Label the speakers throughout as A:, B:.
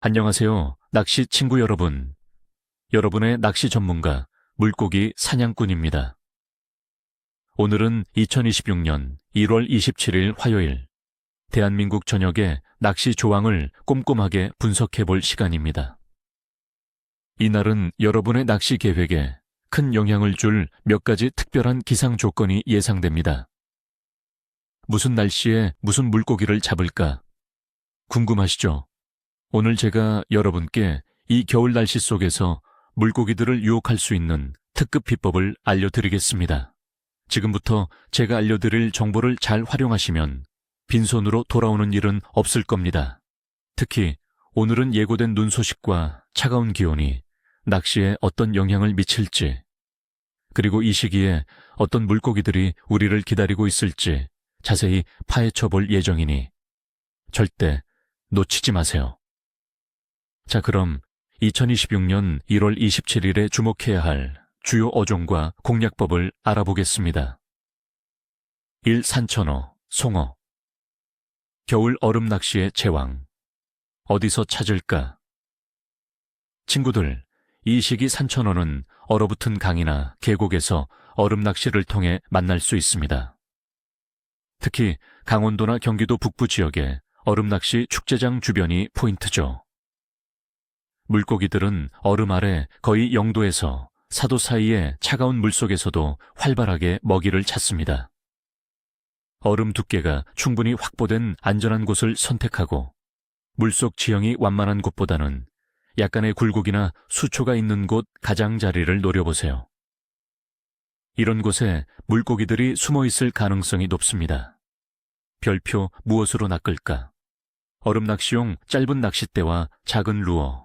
A: 안녕하세요, 낚시 친구 여러분. 여러분의 낚시 전문가, 물고기 사냥꾼입니다. 오늘은 2026년 1월 27일 화요일, 대한민국 전역의 낚시 조항을 꼼꼼하게 분석해 볼 시간입니다. 이날은 여러분의 낚시 계획에 큰 영향을 줄 몇 가지 특별한 기상 조건이 예상됩니다. 무슨 날씨에 무슨 물고기를 잡을까? 궁금하시죠? 오늘 제가 여러분께 이 겨울 날씨 속에서 물고기들을 유혹할 수 있는 특급 비법을 알려드리겠습니다. 지금부터 제가 알려드릴 정보를 잘 활용하시면 빈손으로 돌아오는 일은 없을 겁니다. 특히 오늘은 예고된 눈 소식과 차가운 기온이 낚시에 어떤 영향을 미칠지, 그리고 이 시기에 어떤 물고기들이 우리를 기다리고 있을지 자세히 파헤쳐 볼 예정이니 절대 놓치지 마세요. 자, 그럼 2026년 1월 27일에 주목해야 할 주요 어종과 공략법을 알아보겠습니다. 1. 산천어, 송어. 겨울 얼음 낚시의 제왕. 어디서 찾을까? 친구들, 이 시기 산천어는 얼어붙은 강이나 계곡에서 얼음 낚시를 통해 만날 수 있습니다. 특히 강원도나 경기도 북부 지역의 얼음 낚시 축제장 주변이 포인트죠. 물고기들은 얼음 아래 거의 0도에서 4도 사이의 차가운 물속에서도 활발하게 먹이를 찾습니다. 얼음 두께가 충분히 확보된 안전한 곳을 선택하고 물속 지형이 완만한 곳보다는 약간의 굴곡이나 수초가 있는 곳 가장자리를 노려보세요. 이런 곳에 물고기들이 숨어 있을 가능성이 높습니다. 별표 무엇으로 낚을까? 얼음 낚시용 짧은 낚싯대와 작은 루어.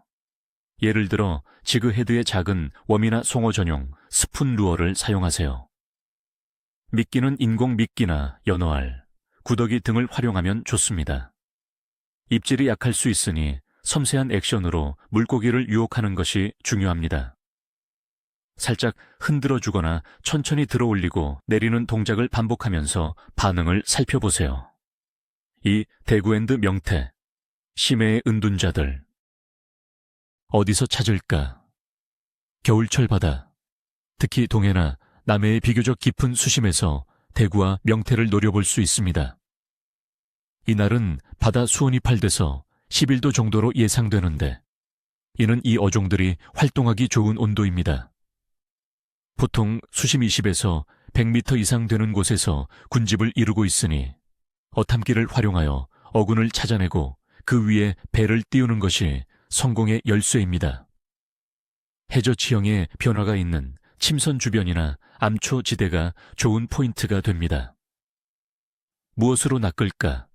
A: 예를 들어 지그헤드의 작은 웜이나 송어 전용 스푼 루어를 사용하세요. 미끼는 인공 미끼나 연어알, 구더기 등을 활용하면 좋습니다. 입질이 약할 수 있으니 섬세한 액션으로 물고기를 유혹하는 것이 중요합니다. 살짝 흔들어 주거나 천천히 들어 올리고 내리는 동작을 반복하면서 반응을 살펴보세요. 2. 대구앤드 명태. 심해의 은둔자들. 어디서 찾을까? 겨울철 바다, 특히 동해나 남해의 비교적 깊은 수심에서 대구와 명태를 노려볼 수 있습니다. 이날은 바다 수온이 8도에서 11도 정도로 예상되는데, 이는 이 어종들이 활동하기 좋은 온도입니다. 보통 수심 20에서 100m 이상 되는 곳에서 군집을 이루고 있으니 어탐기를 활용하여 어군을 찾아내고 그 위에 배를 띄우는 것이 성공의 열쇠입니다. 해저 지형에 변화가 있는 침선 주변이나 암초 지대가 좋은 포인트가 됩니다. 무엇으로 낚을까?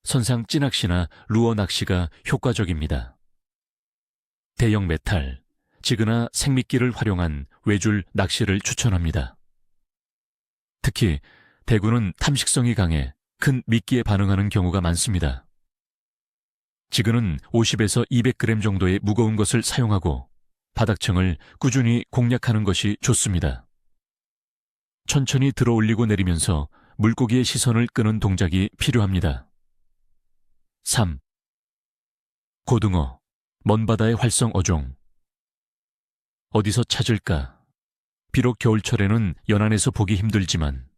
A: 선상 찌낚시나 루어 낚시가 효과적입니다. 대형 메탈, 지그나 생미끼를 활용한 외줄 낚시를 추천합니다. 특히 대구는 탐식성이 강해 큰 미끼에 반응하는 경우가 많습니다. 지그는 50에서 200g 정도의 무거운 것을 사용하고 바닥층을 꾸준히 공략하는 것이 좋습니다. 천천히 들어 올리고 내리면서 물고기의 시선을 끄는 동작이 필요합니다. 3. 고등어, 먼바다의 활성 어종. 어디서 찾을까? 비록 겨울철에는 연안에서 보기 힘들지만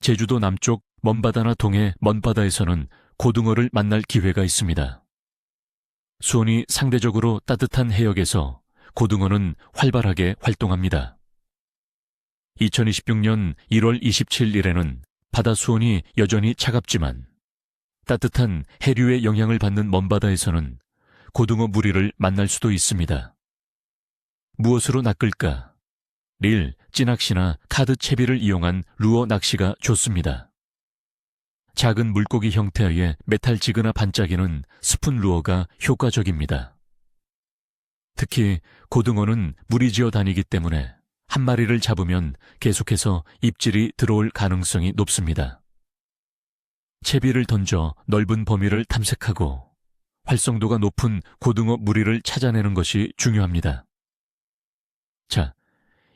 A: 제주도 남쪽 먼바다나 동해 먼바다에서는 고등어를 만날 기회가 있습니다. 수온이 상대적으로 따뜻한 해역에서 고등어는 활발하게 활동합니다. 2026년 1월 27일에는 바다 수온이 여전히 차갑지만 따뜻한 해류의 영향을 받는 먼바다에서는 고등어 무리를 만날 수도 있습니다. 무엇으로 낚을까? 릴, 찌낚시나 카드 채비를 이용한 루어 낚시가 좋습니다. 작은 물고기 형태의 메탈 지그나 반짝이는 스푼 루어가 효과적입니다. 특히 고등어는 무리지어 다니기 때문에 한 마리를 잡으면 계속해서 입질이 들어올 가능성이 높습니다. 채비를 던져 넓은 범위를 탐색하고 활성도가 높은 고등어 무리를 찾아내는 것이 중요합니다. 자,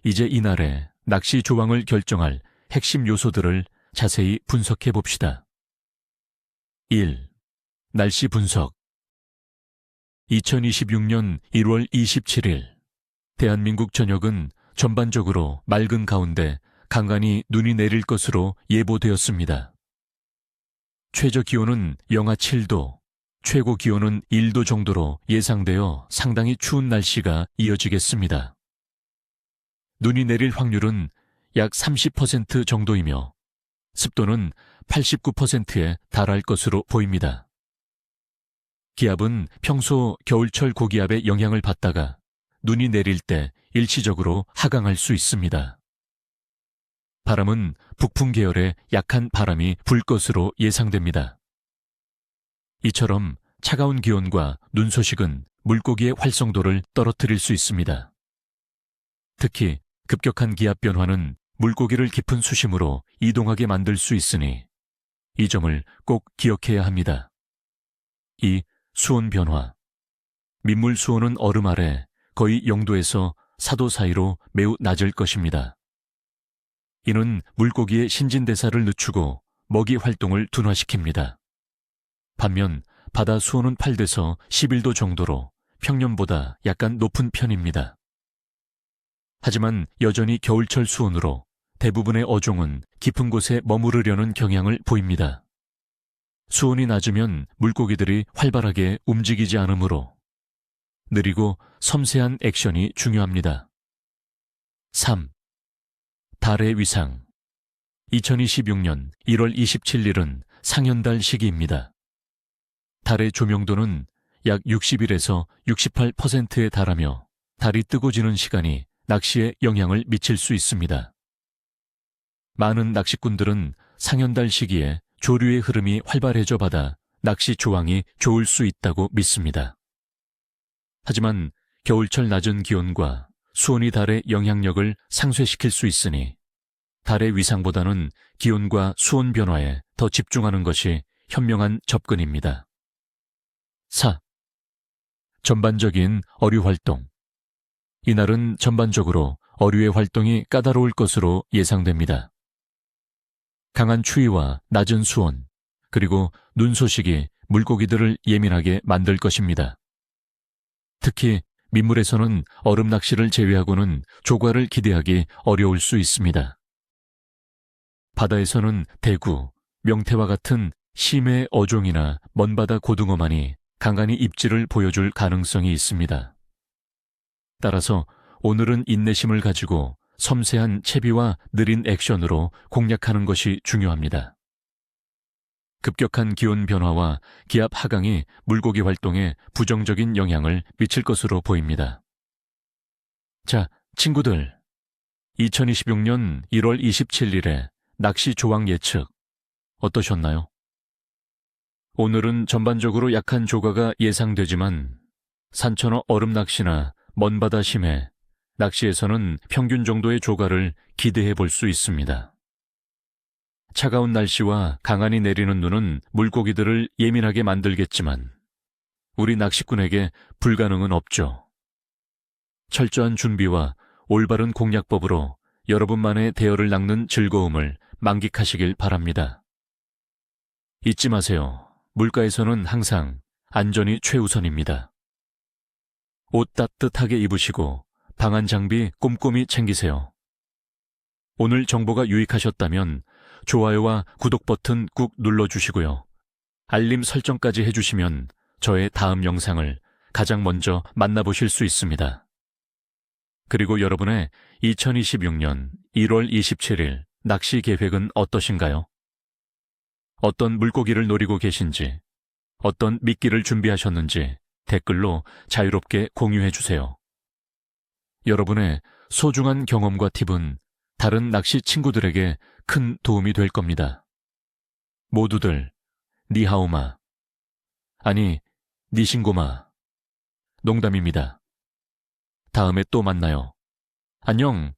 A: 이제 이날의 낚시 조항을 결정할 핵심 요소들을 자세히 분석해 봅시다. 1. 날씨 분석. 2026년 1월 27일, 대한민국 전역은 전반적으로 맑은 가운데 간간히 눈이 내릴 것으로 예보되었습니다. 최저 기온은 영하 7도, 최고 기온은 1도 정도로 예상되어 상당히 추운 날씨가 이어지겠습니다. 눈이 내릴 확률은 약 30% 정도이며 습도는 89%에 달할 것으로 보입니다. 기압은 평소 겨울철 고기압의 영향을 받다가 눈이 내릴 때 일시적으로 하강할 수 있습니다. 바람은 북풍 계열의 약한 바람이 불 것으로 예상됩니다. 이처럼 차가운 기온과 눈 소식은 물고기의 활성도를 떨어뜨릴 수 있습니다. 특히 급격한 기압 변화는 물고기를 깊은 수심으로 이동하게 만들 수 있으니 이 점을 꼭 기억해야 합니다. 2. 수온 변화. 민물 수온은 얼음 아래 거의 0도에서 4도 사이로 매우 낮을 것입니다. 이는 물고기의 신진대사를 늦추고 먹이 활동을 둔화시킵니다. 반면 바다 수온은 8도에서 11도 정도로 평년보다 약간 높은 편입니다. 하지만 여전히 겨울철 수온으로 대부분의 어종은 깊은 곳에 머무르려는 경향을 보입니다. 수온이 낮으면 물고기들이 활발하게 움직이지 않으므로 느리고 섬세한 액션이 중요합니다. 3. 달의 위상. 2026년 1월 27일은 상현달 시기입니다. 달의 조명도는 약 60일에서 68%에 달하며 달이 뜨고 지는 시간이 낚시에 영향을 미칠 수 있습니다. 많은 낚시꾼들은 상현달 시기에 조류의 흐름이 활발해져 받아 낚시 조항이 좋을 수 있다고 믿습니다. 하지만 겨울철 낮은 기온과 수온이 달의 영향력을 상쇄시킬 수 있으니 달의 위상보다는 기온과 수온 변화에 더 집중하는 것이 현명한 접근입니다. 4. 전반적인 어류 활동. 이날은 전반적으로 어류의 활동이 까다로울 것으로 예상됩니다. 강한 추위와 낮은 수온, 그리고 눈 소식이 물고기들을 예민하게 만들 것입니다. 특히 민물에서는 얼음 낚시를 제외하고는 조과를 기대하기 어려울 수 있습니다. 바다에서는 대구, 명태와 같은 심해 어종이나 먼바다 고등어만이 간간히 입질을 보여줄 가능성이 있습니다. 따라서 오늘은 인내심을 가지고 섬세한 채비와 느린 액션으로 공략하는 것이 중요합니다. 급격한 기온 변화와 기압 하강이 물고기 활동에 부정적인 영향을 미칠 것으로 보입니다. 자, 친구들, 2026년 1월 27일에 낚시 조항 예측 어떠셨나요? 오늘은 전반적으로 약한 조과가 예상되지만 산천어 얼음 낚시나 먼바다 심해, 낚시에서는 평균 정도의 조과를 기대해 볼 수 있습니다. 차가운 날씨와 강한이 내리는 눈은 물고기들을 예민하게 만들겠지만 우리 낚시꾼에게 불가능은 없죠. 철저한 준비와 올바른 공략법으로 여러분만의 대어를 낚는 즐거움을 만끽하시길 바랍니다. 잊지 마세요. 물가에서는 항상 안전이 최우선입니다. 옷 따뜻하게 입으시고 방한 장비 꼼꼼히 챙기세요. 오늘 정보가 유익하셨다면 좋아요와 구독 버튼 꾹 눌러주시고요. 알림 설정까지 해주시면 저의 다음 영상을 가장 먼저 만나보실 수 있습니다. 그리고 여러분의 2026년 1월 27일 낚시 계획은 어떠신가요? 어떤 물고기를 노리고 계신지, 어떤 미끼를 준비하셨는지 댓글로 자유롭게 공유해 주세요. 여러분의 소중한 경험과 팁은 다른 낚시 친구들에게 큰 도움이 될 겁니다. 모두들 니하오마, 아니 니신고마. 농담입니다. 다음에 또 만나요. 안녕.